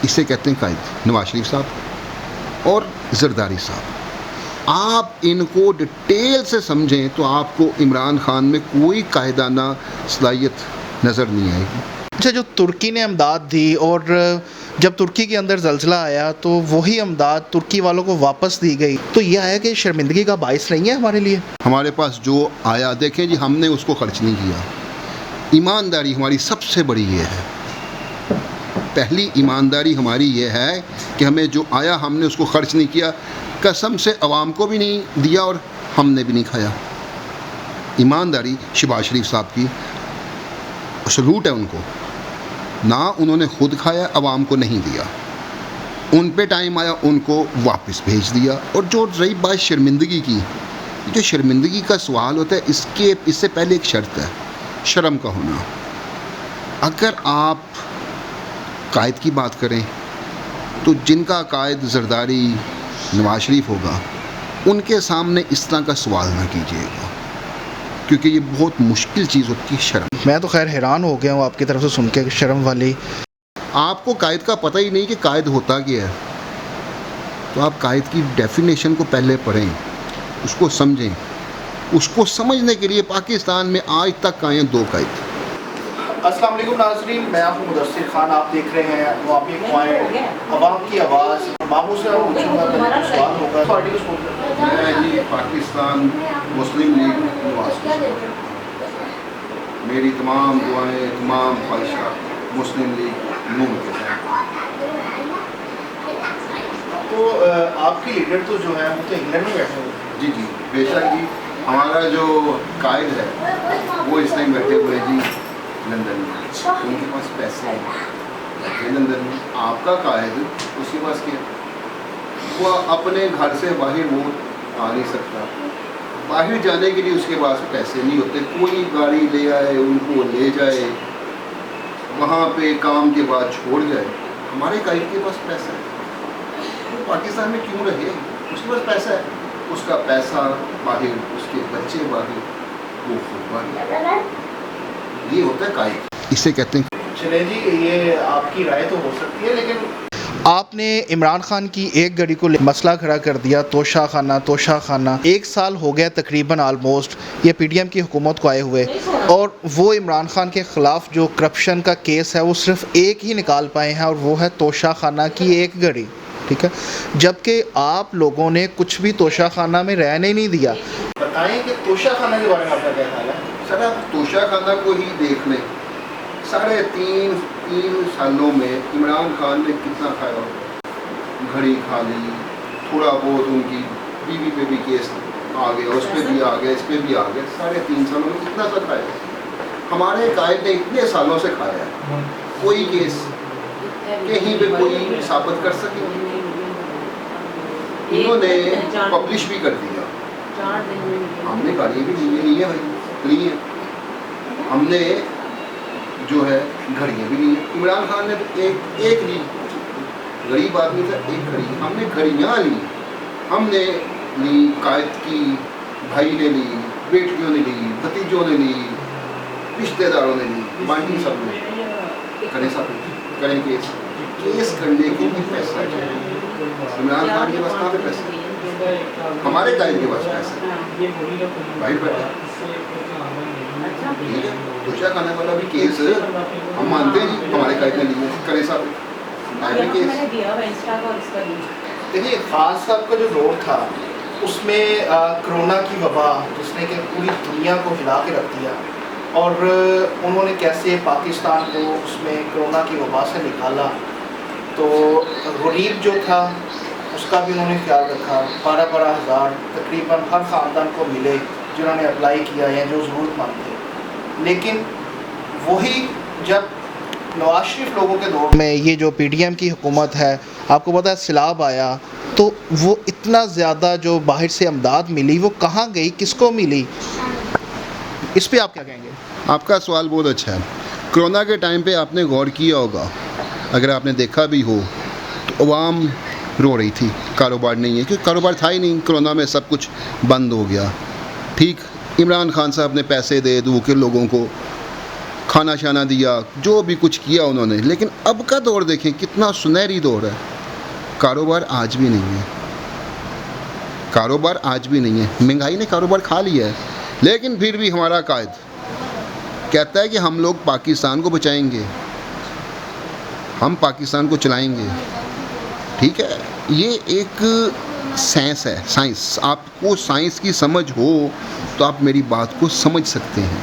इसे कहते हैं कायद नवाज शरीफ साहब और जरदारी साहब। आप इनको डिटेल से समझें तो आपको इमरान खान में कोई कायदाना सलाहियत नज़र नहीं आएगी। अच्छा, जो तुर्की ने अमदाद दी और जब तुर्की के अंदर ज़ल्ज़ला आया तो वही अमदाद तुर्की वालों को वापस दी गई, तो ये आया कि शर्मिंदगी का बाइस नहीं है हमारे लिए? हमारे पास जो आया, देखें जी, हमने उसको खर्च नहीं किया। ईमानदारी हमारी सबसे बड़ी ये है, पहली ईमानदारी हमारी ये है कि हमें जो आया हमने उसको खर्च नहीं किया, कसम से अवाम को भी नहीं दिया और हमने भी नहीं खाया। ईमानदारी शहबाज शरीफ साहब की सलूट है उनको, ना उन्होंने खुद खाया, अवाम को नहीं दिया, उन पे टाइम आया उनको वापस भेज दिया। और जो रही बात शर्मिंदगी की, जो शर्मिंदगी का सवाल होता है, इससे पहले एक शर्त है, शर्म का होना। अगर आप कायद की बात करें तो जिनका कायद जरदारी नवाज शरीफ होगा, उनके सामने इस तरह का सवाल ना कीजिएगा, क्योंकि ये बहुत मुश्किल चीज़ होती है शर्म। मैं तो खैर हैरान हो गया हूँ आपकी तरफ से सुन के, शर्म वाली। आपको कायद का पता ही नहीं कि कायद होता क्या है, तो आप कायद की डेफिनेशन को पहले पढ़ें, उसको समझें। उसको समझने के लिए पाकिस्तान में आज तक आए हैं 2 कायद। अस्सलाम वालेकुम नाज़रीन, मैं आपको मुदस्सिर खान, आप देख रहे हैं वापी पॉइंट, अवाम की आवाज़। बाबू से पूछूंगा, सवाल होगा पार्टी को। मैं जी पाकिस्तान मुस्लिम लीग नवाज, मेरी तमाम दुआएं, तमाम ख्वाहिशात मुस्लिम लीग नून के साथ। तो आपकी लीडर तो जो है वो तो इंग्लैंड में बैठे हुए। जी जी बेशक जी, हमारा जो कायद है वो इस टाइम बैठे हुए हैं जी लंदन में, उनके पास पैसे हैं लंदन में। आपका कायद उसके पास क्या, वो अपने घर से बाहर वो आ नहीं सकता, बाहर जाने के लिए उसके पास पैसे नहीं होते, कोई गाड़ी ले आए उनको ले जाए, वहाँ पे काम के बाद छोड़ जाए। हमारे कायद के पास पैसा है, वो पाकिस्तान में क्यों रहे, उसके पास पैसा है, उसका पैसा बाहर, उसके बच्चे बाहर, वो खुद बाहर, ये होता है कायद, इसे कहते हैं। चले जी, ये आपकी राय तो हो सकती है, लेकिन आपने इमरान खान की एक घड़ी को मसला खड़ा कर दिया, तोशा खाना। 1 साल हो गया तकरीबन ऑलमोस्ट ये पीडीएम की हुकूमत को आए हुए, और वो इमरान खान के ख़िलाफ़ जो करप्शन का केस है वो सिर्फ एक ही निकाल पाए हैं, और वो है तोशा खाना की एक घड़ी, ठीक है। जबकि आप लोगों ने कुछ भी तोशा खाना में रहने नहीं दिया। बताएं कि तोशा खाना के बारे में आपका क्या ख्याल है? सर, आप तोशा खाना को ही देख लें, 3.5 सालों में इमरान खान ने कितना खाया होगा। घड़ी खा ली, थोड़ा बहुत उनकी बीवी पे भी केस आ गया, उस पर भी आ गया, इस पर भी आ गया, 3.5 सालों में कितना सा खाया। हमारे कायद ने इतने सालों से खाया है, कोई केस कहीं पे कोई साबित कर सके? इन्होंने पब्लिश भी कर दिया, हमने गाड़ी भी नहीं है भाई, नहीं है, हमने जो है घड़ियाँ भी नहीं है। इमरान खान ने एक ली, गरीब आदमी था, एक घड़ी, हमने घड़ियाँ ली, हमने ली, कायद की भाई ने ली, बेटियों ने ली, भतीजों ने ली, रिश्तेदारों ने ली, बाकी सब ने करें, सब करें केस करने के लिए पैसा चाहिए। इमरान खान के पास कहाँ पे पैसा, हमारे कायद के पास पैसा भाई बैठा, ठीक है। तोशा खाने वाला भी केस हम मानते हैं, हमारे कायद ने लिए, करें साहब केस। देखिए, खान साहब का जो दौर था उसमें कोरोना की वबा जिसने कि पूरी दुनिया को हिला के रख दिया, और उन्होंने कैसे पाकिस्तान को उसमें कोरोना की वबा से निकाला, तो गरीब जो था उसका भी उन्होंने ख्याल रखा। 12-12 हज़ार तकरीबन हर ख़ानदान को मिले जिन्होंने अप्लाई किया या जो ज़रूरतमंद थे। लेकिन वही जब नवाज शरीफ लोगों के दौर में ये जो पीडीएम की हुकूमत है, आपको पता है सैलाब आया, तो वो इतना ज़्यादा जो बाहर से अमदाद मिली वो कहाँ गई, किसको मिली, इस पे आप क्या कहेंगे? आपका सवाल बहुत अच्छा है। कोरोना के टाइम पे आपने गौर किया होगा, अगर आपने देखा भी हो, तो अवाम रो रही थी, कारोबार नहीं है, क्योंकि कारोबार था ही नहीं, कोरोना में सब कुछ बंद हो गया। ठीक, इमरान खान साहब ने पैसे दे दो के लोगों को खाना शाना दिया, जो भी कुछ किया उन्होंने। लेकिन अब का दौर देखें, कितना सुनहरी दौर है। कारोबार आज भी नहीं है, कारोबार आज भी नहीं है। महंगाई ने कारोबार खा लिया है, लेकिन फिर भी हमारा कायद कहता है कि हम लोग पाकिस्तान को बचाएंगे, हम पाकिस्तान को चलाएंगे। ठीक है, ये एक साइंस है, साइंस। आपको साइंस की समझ हो तो आप मेरी बात को समझ सकते हैं।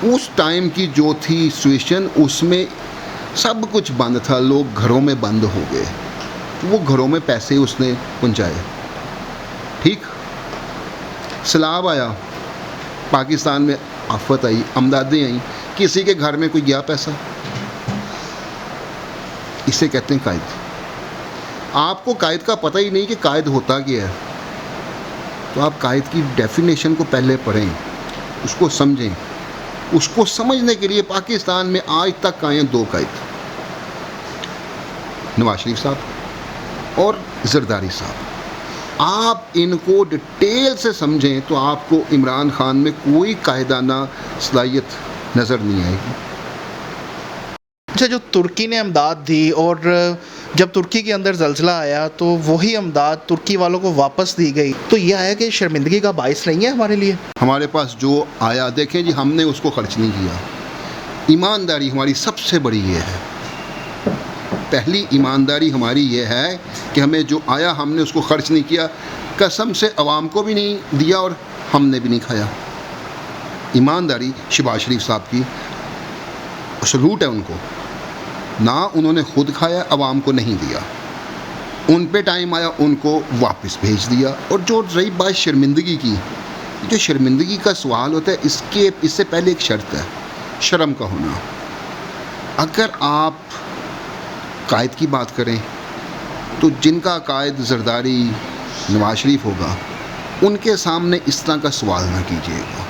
उस टाइम की जो थी सिचुएशन, उसमें सब कुछ बंद था, लोग घरों में बंद हो गए। वो घरों में पैसे उसने पहुंचाए। ठीक, सैलाब आया, पाकिस्तान में आफत आई, अमदादें आई, किसी के घर में कोई गया पैसा? इसे कहते हैं कायद। आपको कायद का पता ही नहीं कि कायद होता क्या है, तो आप कायद की डेफिनेशन को पहले पढ़ें, उसको समझें। उसको समझने के लिए पाकिस्तान में आज तक आए हैं 2 कायद, नवाज शरीफ साहब और जरदारी साहब। आप इनको डिटेल से समझें तो आपको इमरान खान में कोई कायदाना सलाहियत नज़र नहीं आएगी। अच्छा, जो तुर्की ने इमदाद दी और जब तुर्की के अंदर ज़ल्ज़ला आया तो वही इमदाद तुर्की वालों को वापस दी गई, तो ये आया कि शर्मिंदगी का बाइस नहीं है हमारे लिए? हमारे पास जो आया, देखें जी, हमने उसको खर्च नहीं किया। ईमानदारी हमारी सबसे बड़ी ये है। पहली ईमानदारी हमारी ये है कि हमें जो आया हमने उसको खर्च नहीं किया, कसम से अवाम को भी नहीं दिया और हमने भी नहीं खाया। ईमानदारी शहबाज शरीफ साहब की सलूट है उनको। ना उन्होंने खुद खाया, अवाम को नहीं दिया। उन पे टाइम आया, उनको वापस भेज दिया। और जो रही बात शर्मिंदगी की, जो शर्मिंदगी का सवाल होता है, इससे पहले एक शर्त है, शर्म का होना। अगर आप कायद की बात करें तो जिनका कायद जरदारी नवाज शरीफ होगा, उनके सामने इस तरह का सवाल ना कीजिएगा,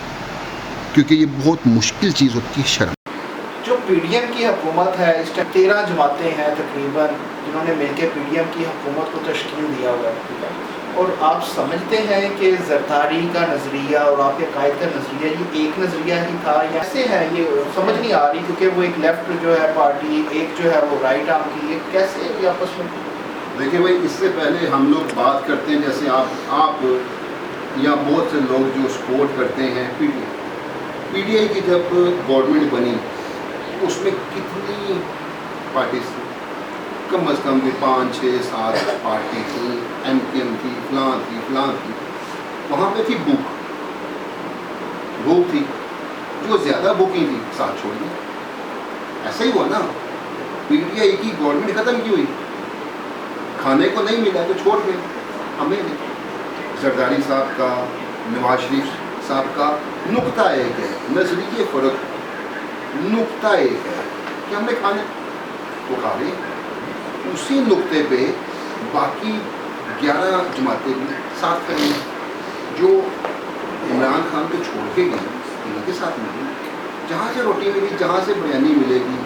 क्योंकि ये बहुत मुश्किल चीज़ होती है, शर्म। जो पीडीएम की हुकूमत है, इस टाइम 13 जमातें हैं तकरीबन जिन्होंने मिलकर पीडीएम की हुकूमत को तश्कील दिया हुआ है। और आप समझते हैं कि जरदारी का नज़रिया और आपके कायद का नज़रिया ये एक नज़रिया ही था? कैसे है ये समझ नहीं आ रही, क्योंकि वो एक लेफ्ट जो है पार्टी, एक जो है वो राइट आर्म की, ये कैसे ये आपस में? देखिए भाई, इससे पहले हम लोग बात करते हैं, जैसे आप या बहुत से लोग जो सपोर्ट करते हैं पीडीआई की, जब गवर्नमेंट बनी उसमें कितनी पार्टी थी? कम अज़ कम भी 5, 6, 7 पार्टी थी, एमकेएम थी, फलां थी। वहाँ पे थी बुक थी, जो ज़्यादा बुकिंग थी साथ छोड़ दी। ऐसा ही हुआ ना, पीडीआई की गवर्नमेंट ख़त्म की हुई, खाने को नहीं मिला तो छोड़ गए। हमें जरदारी साहब का, नवाज शरीफ साहब का नुक्ता एक है, नजरिए फ़र्क नुक्ता एक है कि हमने खाने को खा रहे, उसी नुक्ते पे बाकी 11 जमातें भी साथ करेंगे। जो इमरान खान को छोड़ के गई उनके साथ मिलेंगे, जहाँ से रोटी मिली, जहाँ से बिरयानी मिलेगी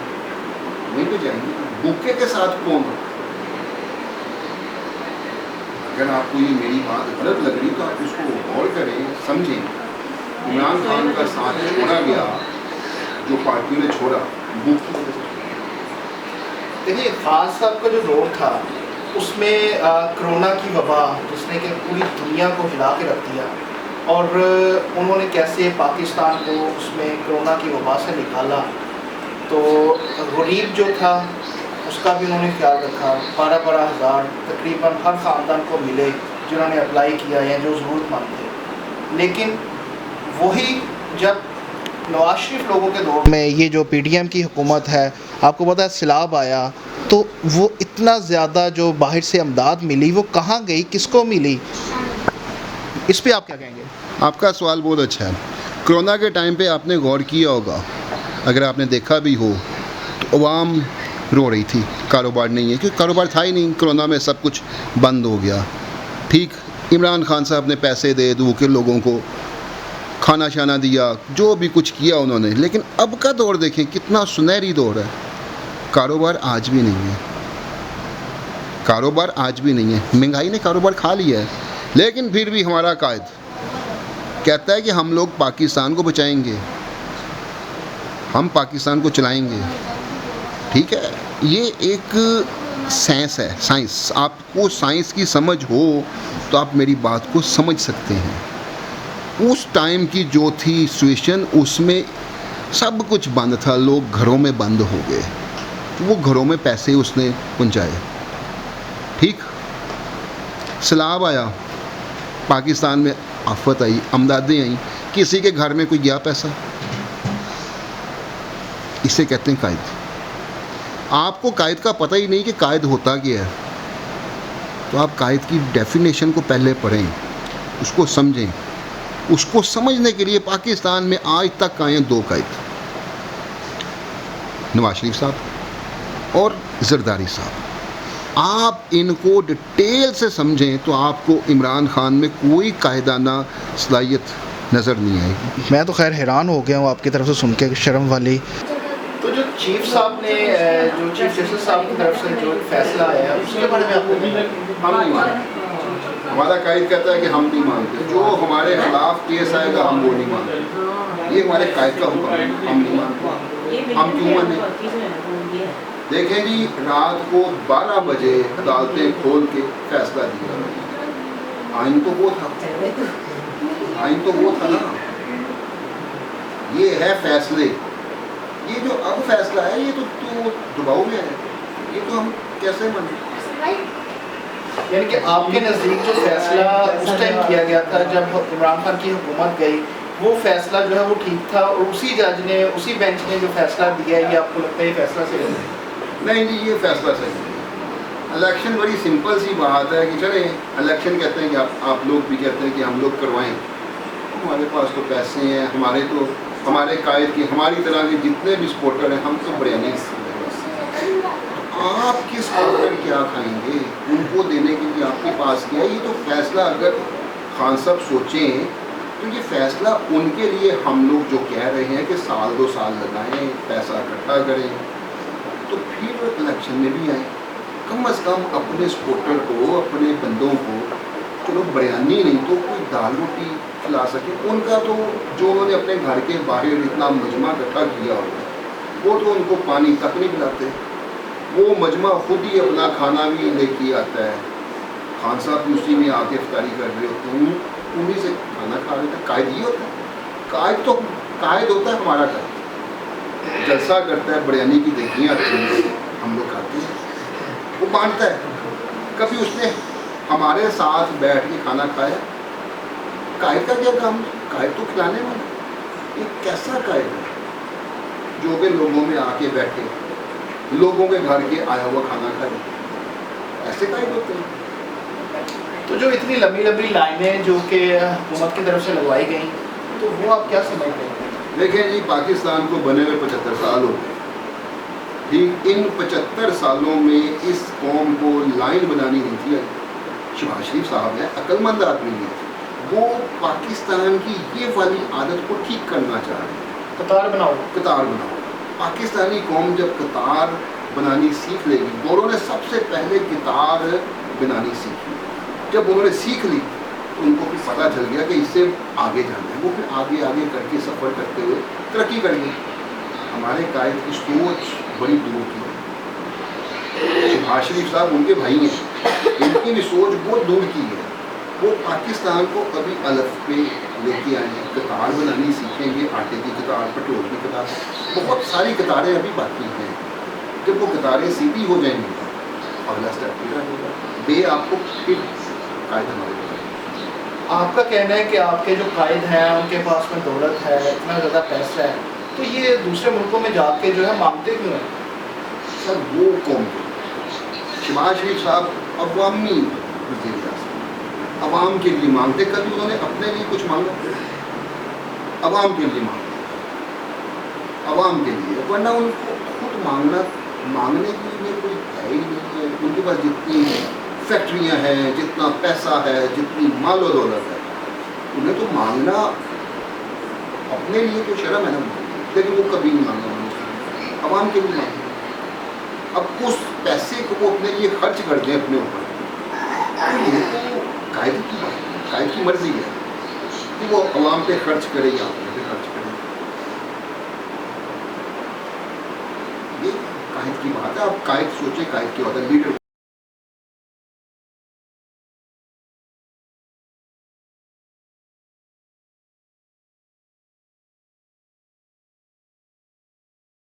वहीं पे जाएंगे। भूखे के साथ कौन? अगर आपको ये मेरी बात गलत लग रही तो आप उसको गौर करें, समझें। इमरान खान का साथ छोड़ा गया, जो पार्टियों ने छोड़ा, भूख की वजह से। देखिए, खान साहब का जो दौर था उसमें कोरोना की वबा जिसने कि पूरी दुनिया को हिला के रख दिया, और उन्होंने कैसे पाकिस्तान को उसमें कोरोना की वबा से निकाला। तो गरीब जो था उसका भी उन्होंने ख्याल रखा। 12-12 हज़ार तकरीबन हर ख़ानदान को मिले जिन्होंने अप्लाई किया या जो ज़रूरतमंद थे। लेकिन वही जब नवाज शरीफ लोगों के दौर में ये जो पीडीएम की हुकूमत है, आपको पता है सैलाब आया, तो वो इतना ज़्यादा जो बाहर से अमदाद मिली वो कहाँ गई, किसको मिली? इस पे आप क्या कहेंगे? आपका सवाल बहुत अच्छा है। कोरोना के टाइम पे आपने गौर किया होगा, अगर आपने देखा भी हो तो अवाम रो रही थी, कारोबार नहीं है, क्योंकि कारोबार था ही नहीं। कोरोना में सब कुछ बंद हो गया। ठीक, इमरान खान साहब ने पैसे दे दो के लोगों को खाना शाना दिया, जो भी कुछ किया उन्होंने। लेकिन अब का दौर देखें, कितना सुनहरी दौर है। कारोबार आज भी नहीं है, कारोबार आज भी नहीं है। महंगाई ने कारोबार खा लिया है, लेकिन फिर भी हमारा कायद कहता है कि हम लोग पाकिस्तान को बचाएंगे, हम पाकिस्तान को चलाएंगे। ठीक है, ये एक साइंस है, साइंस। आपको साइंस की समझ हो तो आप मेरी बात को समझ सकते हैं। उस टाइम की जो थी सिचुएशन, उसमें सब कुछ बंद था, लोग घरों में बंद हो गए, वो घरों में पैसे उसने पहुंचाए। ठीक, सैलाब आया, पाकिस्तान में आफत आई, अमदादें आई, किसी के घर में कोई गया पैसा? इसे कहते हैं कायद। आपको कायद का पता ही नहीं कि कायद होता क्या है, तो आप कायद की डेफिनेशन को पहले पढ़ें, उसको समझें। उसको समझने के लिए पाकिस्तान में आज तक आए हैं 2 कायद, नवाज शरीफ साहब और जरदारी साहब। आप इनको डिटेल से समझें तो आपको इमरान खान में कोई कायदाना सलाहियत नज़र नहीं आएगी। मैं तो खैर हैरान हो गया हूँ आपकी तरफ से सुन के, शर्म वाली। तो जो चीफ साहब ने, जो चीफ जस्टिस साहब की तरफ से जो फैसला आया उसके बारे में आपको हम नहीं मानते। हमारा कायद कहता है कि हम नहीं मानते, जो हमारे खिलाफ केस आएगा हम वो नहीं मानते। ये हमारे कायद का हुक्म है, हम नहीं मानते। हम क्यों माने? देखें जी, रात को 12 बजे अदालतें खोल के फैसला दिया। आइन तो वो था, आइन तो वो था ना। ये है फैसले। ये जो अब फैसला है ये तो दबाव में है, ये तो हम कैसे माने? यानी कि आपके नज़दीक जो फैसला उस टाइम किया गया था जब इमरान खान की हुकूमत गई, वो फैसला जो है वो ठीक था, और उसी जज ने, उसी बेंच ने जो फैसला दिया है, ये आपको लगता है ये फैसला सही है? नहीं जी, ये फैसला सही है। इलेक्शन बड़ी सिंपल सी बात है कि चले इलेक्शन कहते हैं कि आप लोग भी कहते हैं कि हम लोग करवाएं, हमारे पास तो पैसे हैं, हमारे कायद की, हमारी तरह के जितने भी सपोर्टर हैं, हम तो बड़े नहीं। आप किस पर क्या खाएंगे? उनको देने के लिए आपके पास क्या? ये तो फैसला अगर खान साहब सोचें तो ये फैसला उनके लिए, हम लोग जो कह रहे हैं कि साल 2 साल लगाएं, पैसा इकट्ठा करें, तो फिर इलेक्शन में भी आए। कम अज़ कम अपने सपोर्टर को, अपने बंदों को, चलो बयानी नहीं तो कोई दाल रोटी खिला सके। उनका तो जो उन्होंने अपने घर के बाहर इतना मजमा इकट्ठा किया होगा, वो तो उनको पानी तक नहीं पिलाते। वो मजमा खुद ही अपना खाना भी लेके आता है, खान साहब भी उसी में आके इफ्तारी कर रहे होते हैं, उन्हीं से खाना खा रहे थे। कायद ही होता है, कायद होता है हमारा कायद। जलसा करता है, बिरयानी की देखियाँ हम लोग खाते हैं, वो बांटता है। कभी उसने हमारे साथ बैठ के खाना खाया? कायद का क्या काम? कायद तो खिलाने वाला। ये कैसा कायद है जो कि लोगों में आके बैठे, लोगों के घर के आया हुआ खाना खाए? ऐसे कायद होते हैं? तो जो इतनी लंबी लंबी लाइनें जो कि हुकूमत की तरफ से लगवाई गई, तो वो आप क्या समझते हैं? देखें जी, पाकिस्तान को बने हुए 75 साल हो गए। ठीक, इन 75 सालों में इस कौम को लाइन बनानी नहीं थी। शहबाज शरीफ साहब है, अक्लमंद आदमी है, वो पाकिस्तान की ये वाली आदत को ठीक करना चाह रहे हैं। कतार बनाओ, कतार बनाओ। पाकिस्तानी कौम जब कतार बनानी सीख लेगी, गोरों ने सबसे पहले कतार बनानी सीखी। जब उन्होंने सीख ली तो उनको फिर पता चल गया कि इससे आगे जाना है। वो फिर आगे आगे करके सफ़र करते हुए तरक्की करेंगे। हमारे कायद की सोच बड़ी दूर की है। शहबाज शरीफ साहब उनके भाई हैं, इनकी भी सोच बहुत दूर की है। वो पाकिस्तान को अभी अलफ पे लेके आए हैं, कतार बनानी सीखेंगे, आटे की कतार, पेट्रोल की कतार, बहुत सारी कतारें अभी बाकी हैं। जब वो कतारें सीधी हो जाएंगी, अगला स्टेप पूरा होगा। बे आपको फिर कायद हमारे आपका कहना है कि आपके जो कायद हैं उनके पास में दौलत है, इतना ज़्यादा पैसा है, तो ये दूसरे मुल्कों में जाके जो है मांगते क्यों हैं? सर वो कौन? शहबाज शरीफ साहब अवामी वज़ीर-ए-आज़म, अवाम के लिए मांगते। कभी उन्होंने अपने लिए कुछ मांगा? अवाम के लिए मांगा, अवाम के लिए, वरना उनको खुद मांगने के लिए कोई है ही नहीं है। उनके पास जितनी फैक्ट्रियां हैं, जितना पैसा है, जितनी मालो दौलत है, उन्हें तो मांगना अपने लिए तो शर्म है ना, लेकिन वो कभी नहीं मांगा, अवाम के लिए मांगा। अब उस पैसे को वो अपने लिए खर्च कर दें अपने ऊपर, ये तो कायद की बात है, कायद की मर्जी है कि वो अवाम पे खर्च करे या अपने पे खर्च करे। कायद की बात है। आप कायद सोचे, कायद की होता है लीडर